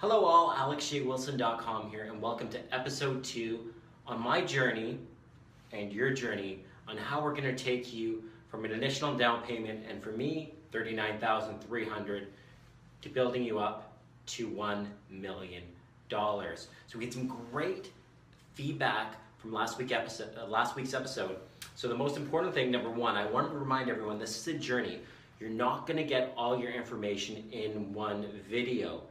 Hello all, AlexJWilson.com here, and welcome to episode 2 on my journey and your journey on how we're going to take you from an initial down payment, and for me, $39,300, to building you up to $1 million. So we had some great feedback from last week's episode. So the most important thing, number one, I wanted to remind everyone, this is a journey. You're not going to get all your information in one video.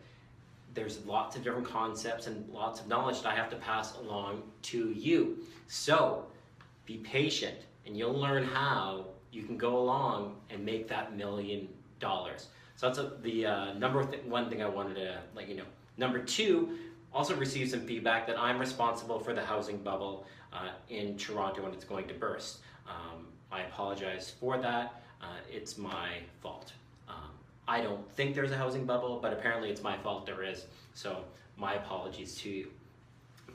There's lots of different concepts and lots of knowledge that I have to pass along to you. So be patient and you'll learn how you can go along and make that $1 million. So that's the number one thing I wanted to let you know. Number two, also received some feedback that I'm responsible for the housing bubble in Toronto when it's going to burst. I apologize for that. It's my fault. I don't think there's a housing bubble, but apparently it's my fault there is. So my apologies to you.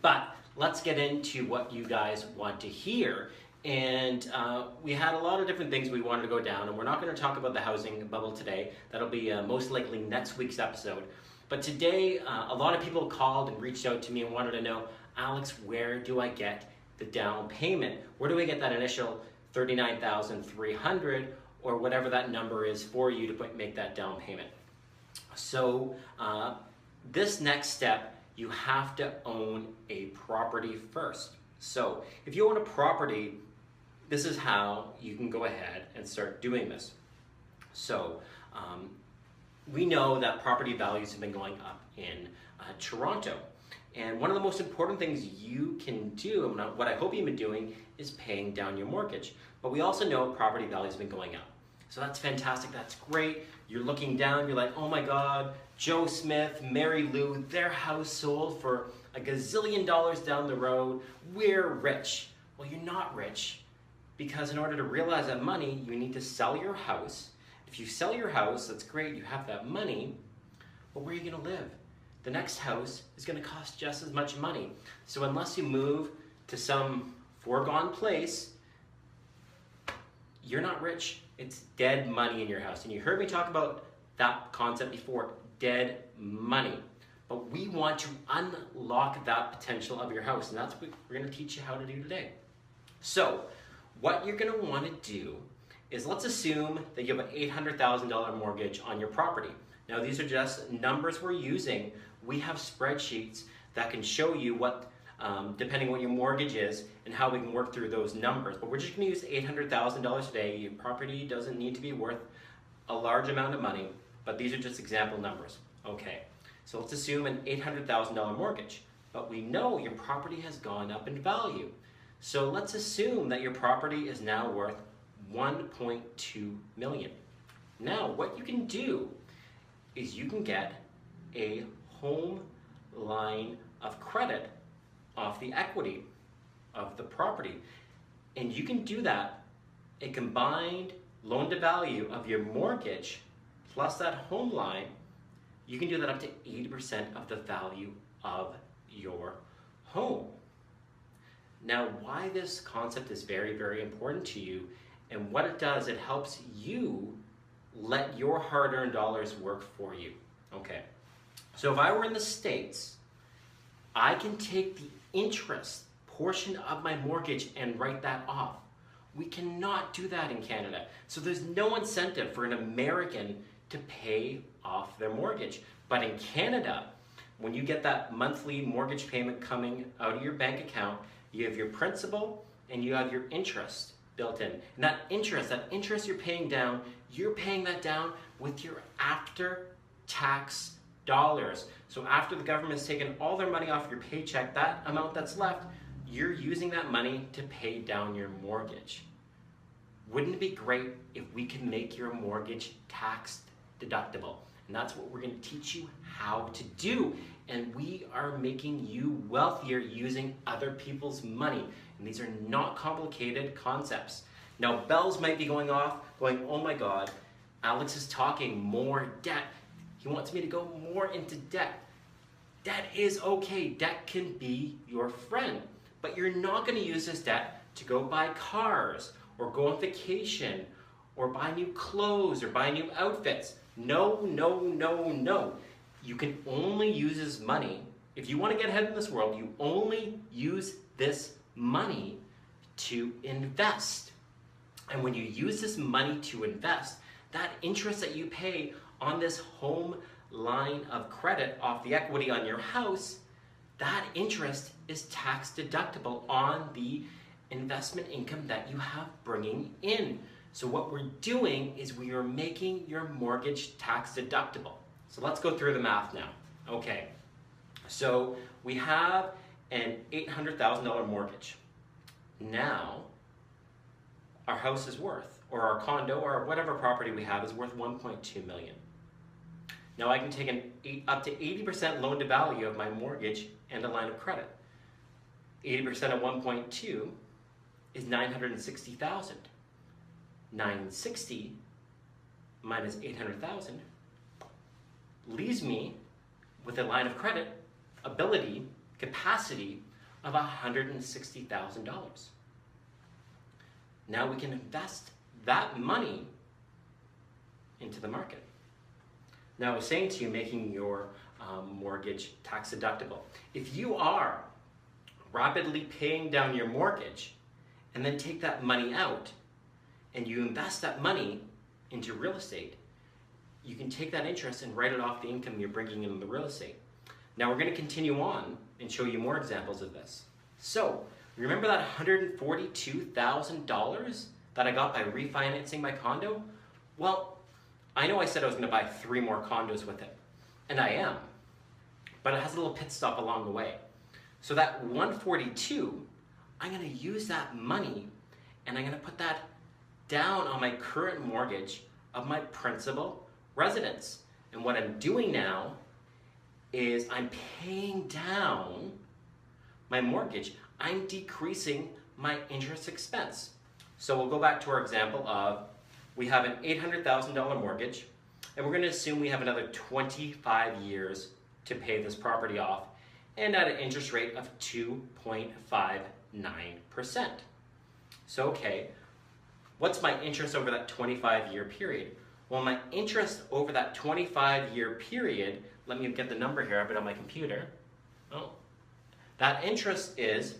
But let's get into what you guys want to hear. And we had a lot of different things we wanted to go down, and we're not going to talk about the housing bubble today. That'll be most likely next week's episode. But today, a lot of people called and reached out to me and wanted to know, Alex, where do I get the down payment? Where do I get that initial $39,300 or whatever that number is for you to make that down payment? So this next step, you have to own a property first. So if you own a property, this is how you can go ahead and start doing this. So we know that property values have been going up in Toronto. And one of the most important things you can do, and what I hope you've been doing, is paying down your mortgage. But we also know property values have been going up. So that's fantastic, that's great. You're looking down, you're like, oh my God, Joe Smith, Mary Lou, their house sold for a gazillion dollars down the road. We're rich. Well, you're not rich, because in order to realize that money, you need to sell your house. If you sell your house, that's great, you have that money, but where are you gonna live? The next house is gonna cost just as much money. So unless you move to some foregone place, you're not rich. It's dead money in your house. And you heard me talk about that concept before, dead money. But we want to unlock that potential of your house, and that's what we're gonna teach you how to do today. So what you're gonna wanna do is, let's assume that you have an $800,000 mortgage on your property. Now these are just numbers we're using. We have spreadsheets that can show you what, depending on what your mortgage is and how we can work through those numbers. But we're just gonna use $800,000 today. Your property doesn't need to be worth a large amount of money, but these are just example numbers. Okay, so let's assume an $800,000 mortgage, but we know your property has gone up in value. So let's assume that your property is now worth $1.2 million. Now, what you can do is you can get a home line of credit off the equity of the property. And you can do that, a combined loan to value of your mortgage plus that home line, you can do that up to 80% of the value of your home. Now, why this concept is very, very important to you, and what it does, it helps you let your hard-earned dollars work for you. Okay, so if I were in the States, I can take the interest portion of my mortgage and write that off. We cannot do that in Canada. So there's no incentive for an American to pay off their mortgage. But in Canada, when you get that monthly mortgage payment coming out of your bank account, you have your principal and you have your interest built in. And that interest you're paying down, you're paying that down with your after-tax dollars. So after the government's taken all their money off your paycheck, that amount that's left, you're using that money to pay down your mortgage. Wouldn't it be great if we could make your mortgage tax deductible? And that's what we're going to teach you how to do. And we are making you wealthier using other people's money. And these are not complicated concepts. Now, bells might be going off, going, oh my God, Alex is talking more debt. He wants me to go more into debt. Debt is okay. Debt can be your friend. But you're not going to use this debt to go buy cars or go on vacation or buy new clothes or buy new outfits. No, no, no, no. you can only use this money, if you want to get ahead in this world, you only use this money to invest. And when you use this money to invest, that interest that you pay on this home line of credit off the equity on your house, that interest is tax deductible on the investment income that you have bringing in. So what we're doing is we are making your mortgage tax deductible. So let's go through the math now. Okay, so we have an $800,000 mortgage. Now, our house is worth, or our condo, or whatever property we have is worth $1.2 million. Now I can take up to 80% loan to value of my mortgage and a line of credit. 80% of 1.2 is $960,000. 960 minus 800,000 leaves me with a line of credit capacity of $160,000. Now we can invest that money into the market. Now I was saying to you, making your mortgage tax deductible. If you are rapidly paying down your mortgage and then take that money out and you invest that money into real estate, you can take that interest and write it off the income you're bringing in the real estate. Now we're going to continue on and show you more examples of this. So remember that $142,000 that I got by refinancing my condo? Well, I know I said I was going to buy 3 more condos with it, and I am, but it has a little pit stop along the way. So that 142, I'm going to use that money and I'm going to put that down on my current mortgage of my principal residence. And what I'm doing now is I'm paying down my mortgage. I'm decreasing my interest expense. So we'll go back to our example of, we have an $800,000 mortgage, and we're going to assume we have another 25 years to pay this property off, and at an interest rate of 2.59%. So okay, what's my interest over that 25-year period? Well, my interest over that 25-year period, let me get the number here, I have it on my computer. Oh, that interest is,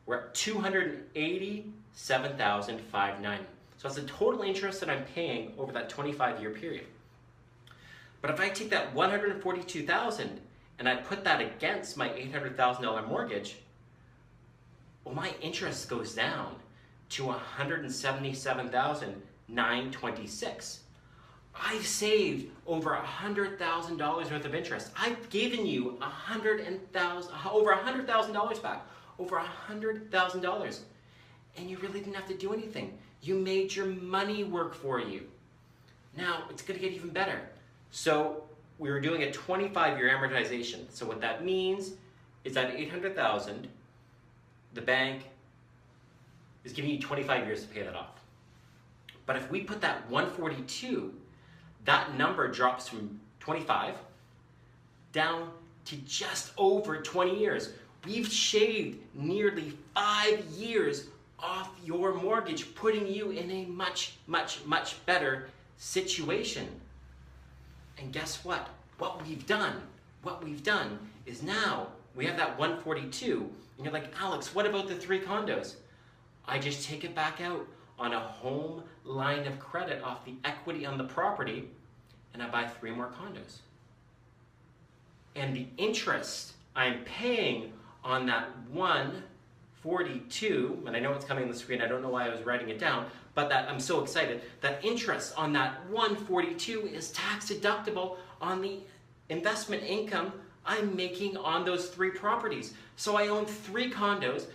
we're at $287,590. So that's the total interest that I'm paying over that 25-year period. But if I take that $142,000 and I put that against my $800,000 mortgage, well, my interest goes down to $177,926. I've saved over $100,000 worth of interest. I've given you over $100,000 back, over $100,000, and you really didn't have to do anything. You made your money work for you. Now it's going to get even better. So we were doing a 25-year amortization. So what that means is that $800,000, the bank is giving you 25 years to pay that off. But if we put that 142, that number drops from 25 down to just over 20 years. We've shaved nearly 5 years off your mortgage, putting you in a much, much, much better situation. And guess what? What we've done is now we have that 142, and you're like, Alex, what about the 3 condos? I just take it back out on a home line of credit off the equity on the property, and I buy 3 more condos. And the interest I'm paying on that 142, and I know it's coming on the screen, I don't know why I was writing it down, but that I'm so excited, that interest on that 142 is tax deductible on the investment income I'm making on those 3 properties. So I own 3 condos,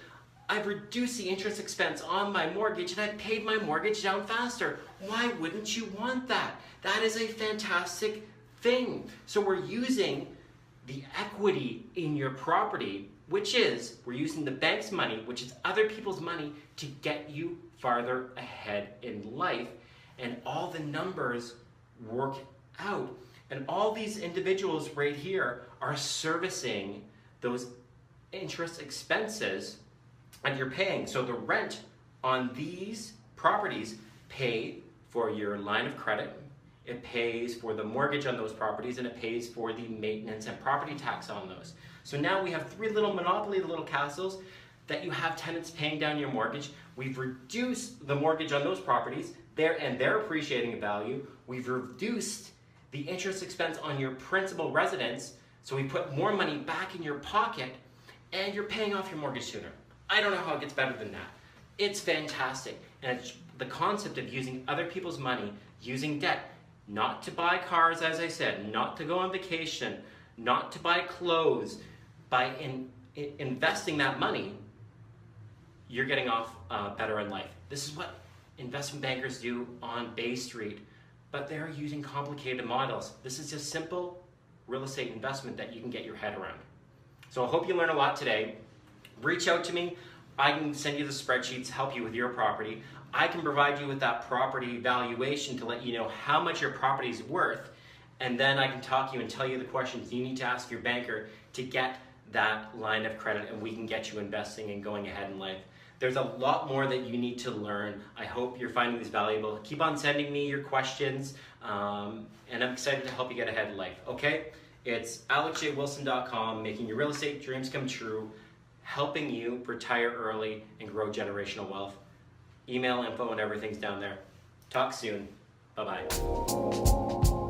I've reduced the interest expense on my mortgage, and I've paid my mortgage down faster. Why wouldn't you want that? That is a fantastic thing. So we're using the equity in your property, which is, we're using the bank's money, which is other people's money, to get you farther ahead in life. And all the numbers work out. And all these individuals right here are servicing those interest expenses that you're paying. So the rent on these properties pay for your line of credit, it pays for the mortgage on those properties, and it pays for the maintenance and property tax on those. So now we have three little monopoly little castles that you have tenants paying down your mortgage. We've reduced the mortgage on those properties, they're appreciating in value. We've reduced the interest expense on your principal residence, so we put more money back in your pocket, and you're paying off your mortgage sooner. I don't know how it gets better than that. It's fantastic. And it's the concept of using other people's money, using debt, not to buy cars, as I said, not to go on vacation, not to buy clothes. By investing that money, you're getting off better in life. This is what investment bankers do on Bay Street, but they're using complicated models. This is just simple real estate investment that you can get your head around. So I hope you learned a lot today. Reach out to me. I can send you the spreadsheets, help you with your property. I can provide you with that property valuation to let you know how much your property is worth, and then I can talk to you and tell you the questions you need to ask your banker to get that line of credit, and we can get you investing and going ahead in life. There's a lot more that you need to learn. I hope you're finding this valuable. Keep on sending me your questions, and I'm excited to help you get ahead in life, okay? It's alexjwilson.com, making your real estate dreams come true, helping you retire early and grow generational wealth. Email info and everything's down there. Talk soon. Bye-bye.